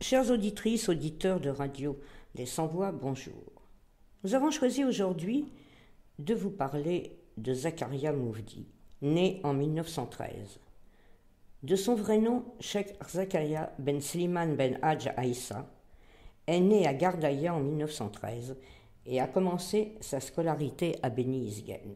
Chères auditrices, auditeurs de Radio des Sans-Voix, bonjour. Nous avons choisi aujourd'hui de vous parler de Zakaria Moufdi, né en 1913. De son vrai nom, Cheikh Zakaria Ben Slimane Ben Hadj Aïssa est né à Gardaïa en 1913 et a commencé sa scolarité à Beni Isguen.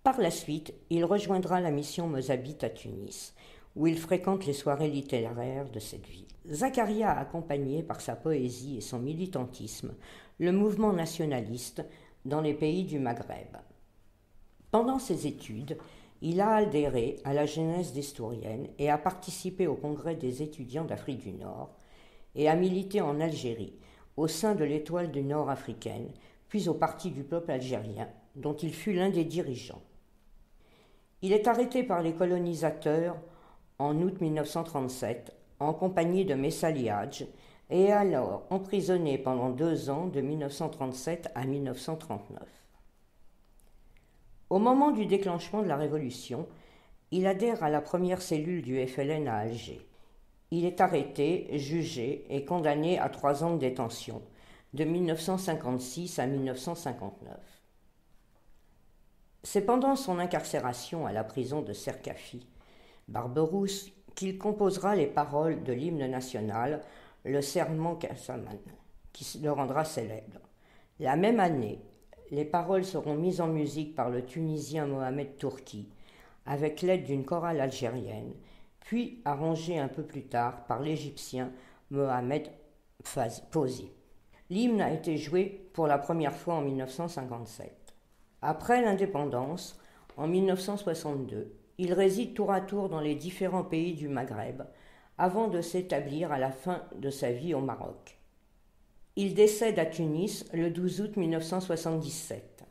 Par la suite, il rejoindra la mission mozabite à Tunis, où il fréquente les soirées littéraires de cette ville. Zakaria a accompagné par sa poésie et son militantisme le mouvement nationaliste dans les pays du Maghreb. Pendant ses études, il a adhéré à la jeunesse destourienne et a participé au congrès des étudiants d'Afrique du Nord et a milité en Algérie, au sein de l'Étoile du Nord africaine, puis au Parti du peuple algérien, dont il fut l'un des dirigeants. Il est arrêté par les colonisateurs en août 1937, en compagnie de Messali Hadj, et est alors emprisonné pendant 2 ans, de 1937 à 1939. Au moment du déclenchement de la Révolution, il adhère à la première cellule du FLN à Alger. Il est arrêté, jugé et condamné à 3 ans de détention, de 1956 à 1959. C'est pendant son incarcération à la prison de Serkafi, Barberousse, qu'il composera les paroles de l'hymne national, le Serment Kassaman, qui le rendra célèbre. La même année, les paroles seront mises en musique par le Tunisien Mohamed Tourki, avec l'aide d'une chorale algérienne, puis arrangées un peu plus tard par l'Égyptien Mohamed Fawzi. L'hymne a été joué pour la première fois en 1957. Après l'indépendance, en 1962, il réside tour à tour dans les différents pays du Maghreb, avant de s'établir à la fin de sa vie au Maroc. Il décède à Tunis le 12 août 1977.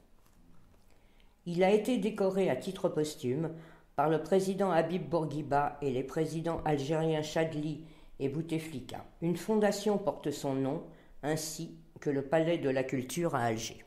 Il a été décoré à titre posthume par le président Habib Bourguiba et les présidents algériens Chadli et Bouteflika. Une fondation porte son nom, ainsi que le Palais de la Culture à Alger.